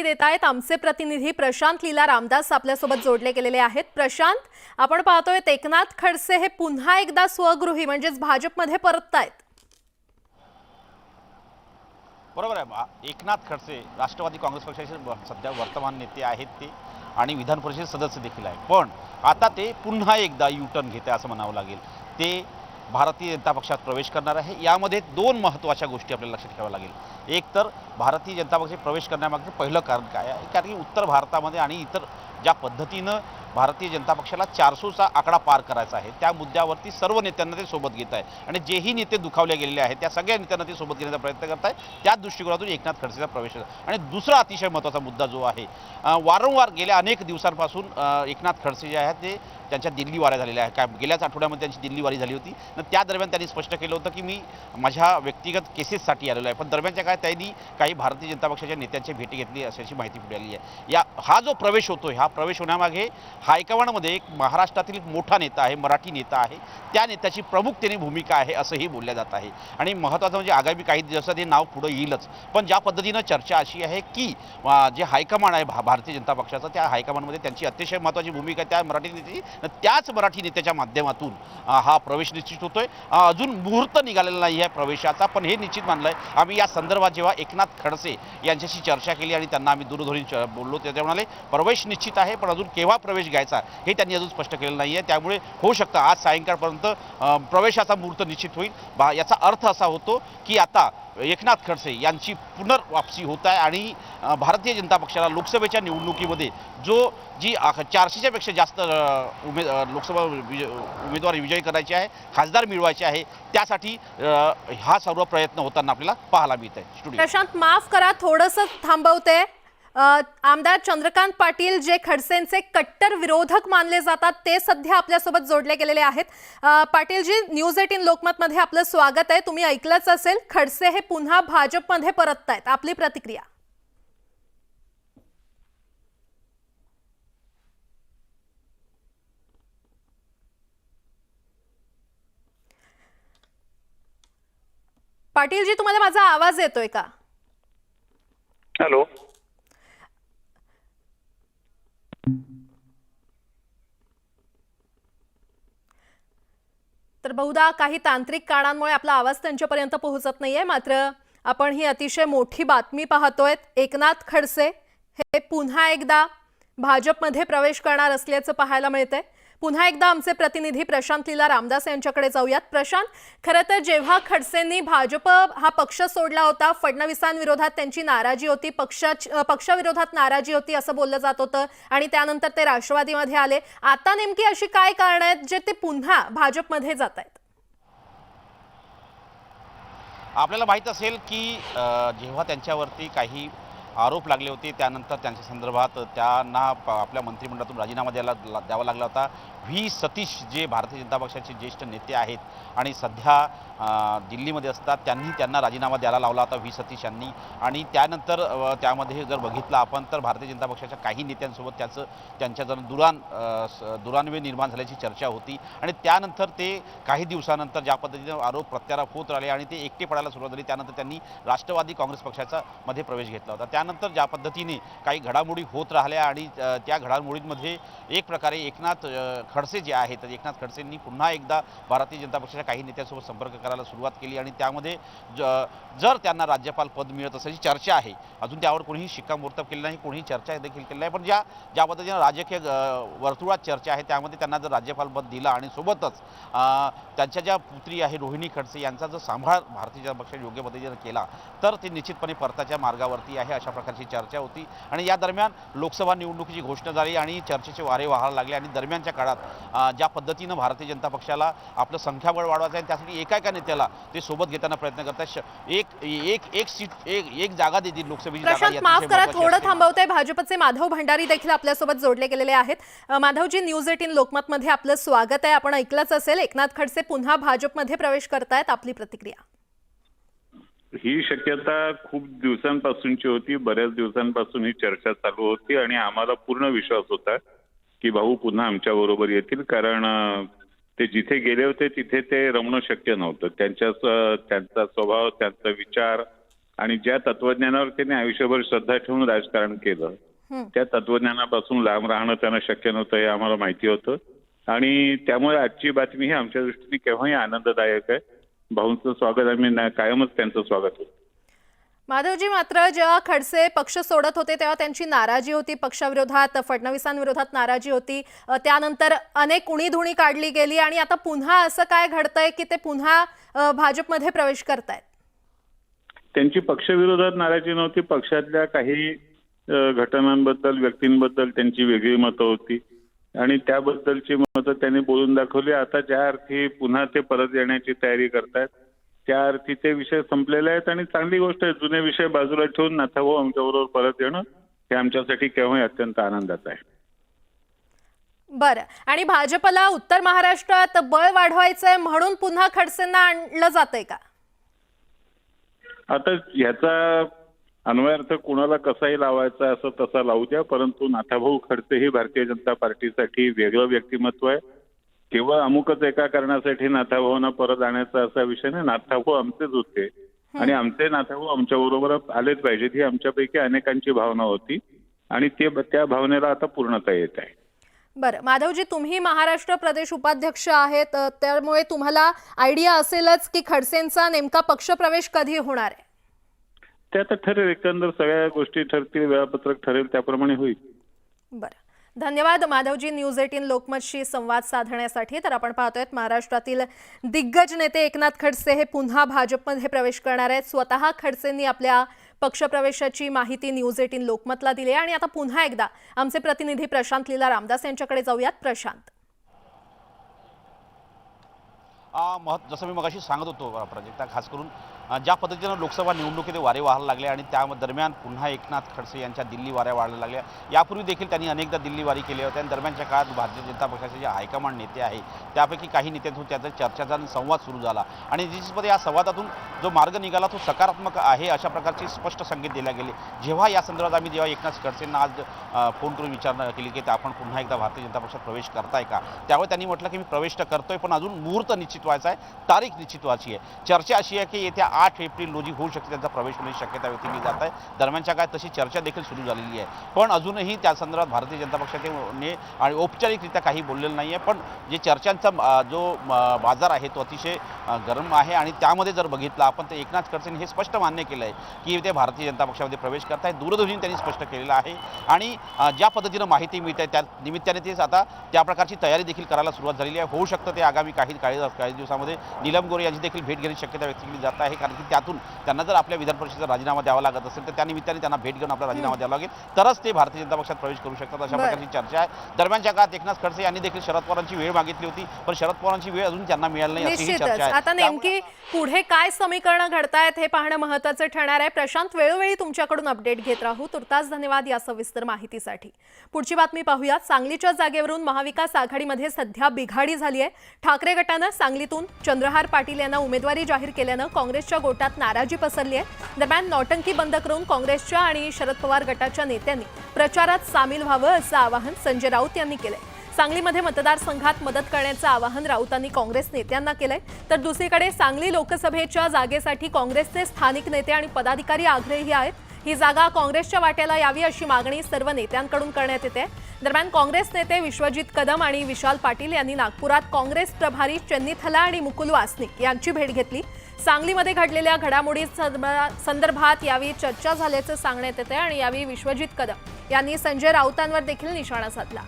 देत आहेत आमचे प्रतिनिधी प्रशांत लीला रामदास आपल्यासोबत जोडले गेलेले आहेत। प्रशांत, आपण पाहतोय एकनाथ खडसे हे पुन्हा एकदा स्वगृही म्हणजेच भाजपमध्ये परततायत। बरोबर आहे। एकनाथ खडसे राष्ट्रवादी काँग्रेस पक्षाचे सध्या वर्तमान नेते आहेत ते आणि विधान परिषद सदस्य देखील आहे। पण आता ते पुन्हा एकदा यू टर्न घेते असं म्हणावं लागेल। ते भारतीय जनता पक्षात प्रवेश करणार आहे। यामध्ये दोन महत्त्वाच्या गोष्टी आपल्याला लक्षात ठेवाव्या लागेल। एक तर भारतीय जनता पक्षात प्रवेश करण्यामागचं पहिलं कारण काय आहे, कारण की उत्तर भारतामध्ये आणि इतर ज्या पद्धतीनं भारतीय जनता पक्षाला 400चा आकडा पार करायचा आहे त्या मुद्द्यावरती सर्व नेत्यांना ते सोबत घेत आहे आणि जेही नेते दुखावले गेलेले आहेत त्या सगळ्या नेत्यांना ते सोबत घेण्याचा प्रयत्न करत आहे। त्याच दृष्टिकोनातून एकनाथ खडसेचा प्रवेश आहे। आणि दुसरा अतिशय महत्त्वाचा मुद्दा जो आहे, वारंवार गेल्या अनेक दिवसांपासून एकनाथ खडसे जे आहेत ते त्यांच्या दिल्ली वाऱ्या झालेल्या आहेत। काय गेल्याच आठवड्यामध्ये त्यांची दिल्ली वारी झाली होती। त्या दरम्यान त्यांनी स्पष्ट केलं होतं की मी माझ्या व्यक्तिगत केसेससाठी आलेलो आहे, पण दरम्यानच्या काळात त्यांनी काही भारतीय जनता पक्षाच्या नेत्यांची भेटी घेतली अशाची माहिती पुढे आली आहे। हा जो प्रवेश होतो, हा प्रवेश होण्यामागे हायकमांडमध्ये एक महाराष्ट्रातील एक मोठा नेता आहे, मराठी नेता आहे, त्या नेत्याची प्रमुखतेने भूमिका आहे असंही बोलल्या जात आहे। आणि महत्त्वाचं म्हणजे आगामी काही दिवसात हे नाव पुढे येईलच। पण ज्या पद्धतीनं चर्चा अशी आहे की जे हायकमांड आहे भारतीय जनता पक्षाचं, त्या हायकमांडमध्ये त्यांची अतिशय महत्त्वाची भूमिका आहे त्या मराठी नेत्याची, त्याच मराठी नेत्याच्या माध्यमातून हा प्रवेश निश्चित होतोय। अजून मुहूर्त निघालेला नाही आहे प्रवेशाचा, पण हे निश्चित मानलं आहे। आम्ही या संदर्भात जेव्हा एकनाथ खडसे यांच्याशी चर्चा केली आणि त्यांना आम्ही दूरध्वनी बोललो, ते म्हणाले प्रवेश निश्चित आहे, पण अजून केव्हा प्रवेश घ्यायचा हे त्यांनी अजून स्पष्ट केलेलं नाही आहे। त्यामुळे होऊ शकतं आज सायंकाळपर्यंत प्रवेशाचा मुहूर्त निश्चित होईल। याचा अर्थ असा होतो की आता एकनाथ खडसे यांची पुनर्वापसी होत आहे आणि भारतीय जनता पक्षाला लोकसभेच्या निवडणुकीमध्ये जी 400च्या पेक्षा जास्त लोकसभा उमेदवार विजयी करायचे आहे, खासदार मिळवायचे आहे, त्यासाठी हा सर्व प्रयत्न होताना आपल्याला पाहायला मिळत आहे। प्रशांत, माफ करा थोडंसं थांबवते। आमदार चंद्रकांत पाटील जे खडसेंचे कट्टर विरोधक मानले जातात ते सध्या आपल्यासोबत जोडले गेलेले आहेत। पाटीलजी, न्यूज 18 लोकमत मध्ये आपलं स्वागत आहे। तुम्ही ऐकलंच असेल, खडसे हे पुन्हा भाजपमध्ये परततायत, आपली प्रतिक्रिया? पाटीलजी, तुम्हाला माझा आवाज येतोय का? हॅलो, तर बहुधा काही तांत्रिक कारणांमुळे आपला आवाज त्यांच्यापर्यंत पोहोचत नाहीये। मात्र आपण ही अतिशय मोठी बातमी पाहतोय। एकनाथ खडसे हे पुन्हा एकदा भाजपमध्ये प्रवेश करणार असल्याचं पाहायला मिळतंय। पुन्हा एकदा आमचे प्रतिनिधी प्रशांत लीला रामदास यांच्याकडे जाऊयात। प्रशांत, खरं तर जेव्हा खडसेंनी भाजप हा पक्ष सोडला होता, फडणवीसांविरोधात त्यांची नाराजी होती, पक्षाविरोधात नाराजी होती असं बोललं जात होतं आणि त्यानंतर ते राष्ट्रवादीमध्ये आले। आता नेमकी अशी काय कारणं आहेत जे ते पुन्हा भाजपमध्ये जात आहेत? आपल्याला माहीत असेल की जेव्हा त्यांच्यावरती काही आरोप लागले होते त्यानंतर त्यांच्या संदर्भात त्यांना आपल्या मंत्रिमंडळातून राजीनामा द्यावा लागला होता। व्ही सतीश जे भारतीय जनता पक्षाचे ज्येष्ठ नेते आहेत आणि सध्या दिल्लीमध्ये असतात, त्यांना राजीनामा द्यायला लावला होता व्ही सतीश यांनी। आणि त्यानंतर त्यामध्ये जर बघितलं आपण तर भारतीय जनता पक्षाच्या काही नेत्यांसोबत त्यांच्या जर दुरान्वय निर्माण झाल्याची चर्चा होती आणि त्यानंतर ते काही दिवसानंतर ज्या पद्धतीने आरोप प्रत्यारोप होत राहिले आणि ते एकटे पडायला सुरुवात झाली, त्यानंतर त्यांनी राष्ट्रवादी काँग्रेस पक्षाचा मध्ये प्रवेश घेतला होता। त्यानंतर ज्या पद्धतीने काही घडामोडी होत राहिल्या आणि त्या घडामोडींमध्ये एक प्रकारे एकनाथ खडसे जे आहेत, एकनाथ खडसेंनी पुन्हा एकदा भारतीय जनता पक्षाच्या काही नेत्यांसोबत संपर्क करायला सुरुवात केली आणि त्यामध्ये जर त्यांना राज्यपाल पद मिळत असल्याची चर्चा आहे। अजून त्यावर कोणीही शिक्कामोर्तब केलं नाही, कोणीही चर्चा देखील केली नाही, पण ज्या पद्धतीने राजकीय वर्तुळात चर्चा आहे त्यामध्ये त्यांना जर राज्यपाल पद दिलं आणि सोबतच त्यांच्या ज्या पुत्री आहे रोहिणी खडसे यांचा जर सांभाळ भारतीय जनता पक्षाने योग्य पद्धतीने केला तर ते निश्चितपणे परताच्या मार्गावरती आहे अशा प्रकारची चर्चा होती। आणि या दरम्यान लोकसभा निवडणुकीची घोषणा झाली आणि चर्चेचे वारे वाहायला लागले आणि दरम्यानच्या काळात ज्या पद्धतीनं भारतीय जनता पक्षाला आपलं संख्याबळ वाढवायचं आहे त्यासाठी एका नेत्याला ते सोबत घेताना प्रयत्न करतात। एक जागा देतील लोकसभेची प्रशांत, माफ करा थोडं थांबवते। भाजपचे माधव भंडारी देखील आपल्यासोबत जोडले गेलेले आहेत। माधवजी, न्यूज 18 लोकमत मध्ये आपलं स्वागत आहे। आपण ऐकलंच असेल, एकनाथ खडसे पुन्हा भाजपमध्ये प्रवेश करतायत, आपली प्रतिक्रिया? ही शक्यता खूप दिवसांपासूनची होती, बऱ्याच दिवसांपासून ही चर्चा चालू होती आणि आम्हाला पूर्ण विश्वास होता की भाऊ पुन्हा आमच्या बरोबर येतील, कारण ते जिथे गेले होते तिथे ते रमणं शक्य नव्हतं। त्यांचा स्वभाव, त्यांचा विचार आणि ज्या तत्वज्ञानावर त्यांनी आयुष्यभर श्रद्धा ठेवून राजकारण केलं त्या तत्वज्ञानापासून लांब राहणं त्यांना शक्य नव्हतं हे आम्हाला माहिती होतं. आणि त्यामुळे आजची बातमी ही आमच्या दृष्टीने केव्हाही आनंददायक आहे. भाऊंचं स्वागत आम्ही कायमच त्यांचं स्वागत होतं. माधवजी, मात्र जेव्हा खडसे पक्ष सोडत होते तेव्हा त्यांची नाराजी होती पक्षाविरोधात, फडणवीसांविरोधात नाराजी होती. त्यानंतर अनेक उणीधुणी काढली गेली आणि आता पुन्हा असं काय घडतंय की ते पुन्हा भाजपमध्ये प्रवेश करतायत? त्यांची पक्षविरोधात नाराजी नव्हती. पक्षातल्या काही घटनांबद्दल, व्यक्तींबद्दल त्यांची वेगळी मतं होती आणि त्याबद्दलची मतं त्यांनी बोलून दाखवली. आता ज्या अर्थी पुन्हा ते परत येण्याची तयारी करतायत त्या अर्थी ते विषय संपलेले आहेत आणि चांगली गोष्ट आहे. जुने विषय बाजूला ठेवून नाथाभाऊ आमच्याबरोबर परत येणं हे आमच्यासाठी केव्हाही अत्यंत आनंदाचं आहे. बरं, आणि भाजपला उत्तर महाराष्ट्रात बळ वाढवायचंय म्हणून पुन्हा खडसेंना आणलं जातंय का? आता ह्याचा अन्वयार्थ कुणाला कसाही लावायचा असं तसा लावू द्या, परंतु नाथाभाऊ खडसे हे भारतीय जनता पार्टीसाठी वेगळं व्यक्तिमत्व आहे. केवळ अमुकच एका कारणासाठी नाथाभाऊंना परत आणायचा असा विषय नाही. नाथाभाऊ आमचेच होते आणि आमचे नाथाभाऊ आमच्या बरोबर आलेच पाहिजेत ही आमच्यापैकी अनेकांची भावना होती आणि त्या भावनेला आता पूर्णता येत आहे. बरं माधवजी, तुम्ही महाराष्ट्र प्रदेश उपाध्यक्ष आहेत, त्यामुळे तुम्हाला आयडिया असेलच की खडसेंचा नेमका पक्षप्रवेश कधी होणार आहे. ते आता ठरेल, एकंदर सगळ्या गोष्टी ठरतील, वेळापत्रक ठरेल त्याप्रमाणे होईल. बरं, धन्यवाद माधवजी न्यूज 18 लोकमतशी संवाद साधण्यासाठी. तर आपण पाहतोय महाराष्ट्रातील दिग्गज नेते एकनाथ खडसे हे पुन्हा भाजपमध्ये प्रवेश करणार आहेत. स्वतः खडसेंनी आपल्या पक्षप्रवेशाची माहिती न्यूज 18 लोकमतला दिली आहे. आणि आता पुन्हा एकदा आमचे प्रतिनिधी प्रशांत लीला रामदास यांच्याकडे जाऊयात. प्रशांत, जसं मी मगाशी सांगत होतो प्राजक्ता, खास करून ज्या पद्धतीनं लोकसभा निवडणुकीत वारे वाहायला लागले आणि त्या दरम्यान पुन्हा एकनाथ खडसे यांच्या दिल्ली वाऱ्या वाढायला लागल्या. यापूर्वी देखील त्यांनी अनेकदा दिल्ली वारी केली होती आणि दरम्यानच्या काळात भारतीय जनता पक्षाचे जे हायकमांड नेते आहे त्यापैकी काही नेत्यांतून त्याचा चर्चाचा संवाद सुरू झाला आणि निश्चितपणे या संवादातून जो मार्ग निघाला तो सकारात्मक आहे अशा प्रकारची स्पष्ट संकेत दिले गेले. जेव्हा या संदर्भात आम्ही एकनाथ खडसेंना आज फोन करून विचारणा केली की आपण पुन्हा एकदा भारतीय जनता पक्षात प्रवेश करताय का, त्यावेळी त्यांनी म्हटलं की मी प्रवेश तर करतोय पण अजून मुहूर्त निश्चित व्हायचा आहे, तारीख निश्चित व्हायची आहे. चर्चा अशी आहे की येत्या 8 एप्रिल रोजी होऊ शकते त्यांचा प्रवेश होण्याची शक्यता व्यक्त केली जात आहे. दरम्यानच्या काळात तशी चर्चा देखील सुरू झालेली आहे पण अजूनही त्या संदर्भात भारतीय जनता पक्षाने आणि औपचारिकरित्या काही बोललेलं नाही आहे. पण जे चर्चांचा जो बाजार आहे तो अतिशय गरम आहे आणि त्यामध्ये जर बघितलं आपण तर एकनाथ खडसेंनी हे स्पष्ट मान्य केलं आहे की ते भारतीय जनता पक्षामध्ये प्रवेश करत आहेत. दूरध्वनीने त्यांनी स्पष्ट केलेलं आहे आणि ज्या पद्धतीनं माहिती मिळते त्या निमित्ताने ते आता त्या प्रकारची तयारी देखील करायला सुरुवात झालेली आहे. होऊ शकतं ते आगामी काही दिवसामध्ये नीलम गोरे यांची देखील भेट घेण्याची शक्यता व्यक्त केली जात आहे कारण की त्यातून त्यांना जर आपल्या विधान परिषदेचा राजीनामा द्यावा लागत असेल तर त्या निमित्ताने त्यांना भेट घेऊन आपला राजीनामा द्यावा लागेल तरच ते भारतीय जनता पक्षात प्रवेश करू शकतात अशा प्रकारची चर्चा आहे. दरम्यानच्या काळात एकनाथ खडसे यांनी देखील शरद पवारांची वेळ मागितली होती पण शरद पवारांची वेळ अजून त्यांना मिळाली नाही अशी चर्चा आहे. आता नेमकी पुढे काय समीकरणं घडतायत हे पाहणं महत्त्वाचं ठरणार आहे. प्रशांत, वेळोवेळी तुमच्याकडून अपडेट घेत राहू. तुर्तास धन्यवाद या सविस्तर माहितीसाठी. पुढची बातमी पाहूया. सांगलीच्या जागेवरून महाविकास आघाडीमध्ये सध्या बिघाडी झाली आहे. ठाकरे गटानं सांगलीतून चंद्रहार पाटील यांना उमेदवारी जाहीर केल्यानं काँग्रेसच्या गोटात नाराजी पसरली आहे. दरम्यान नौटंकी बंद करून काँग्रेसच्या आणि शरद पवार गटाच्या नेत्यांनी प्रचारात सामील व्हावं असं आवाहन संजय राऊत यांनी केलंय. सांगलीमध्ये मतदारसंघात मदत करण्याचं आवाहन राऊतांनी काँग्रेस नेत्यांना केलंय. तर दुसरीकडे सांगली लोकसभेच्या जागेसाठी काँग्रेसचे स्थानिक नेते आणि पदाधिकारी आग्रही आहेत. ही जागा काँग्रेसच्या वाट्याला यावी अशी मागणी सर्व नेत्यांकडून करण्यात येते. दरम्यान काँग्रेस नेते विश्वजित कदम आणि विशाल पाटील यांनी नागपुरात काँग्रेस प्रभारी चन्नीथला आणि मुकुल वासनिक यांची भेट घेतली. सांगलीमध्ये घडलेल्या घडामोडी संदर्भात यावेळी चर्चा झाल्याचं सांगण्यात येते आणि यावेळी विश्वजित कदम यांनी संजय राऊतांवर देखील निशाणा साधला.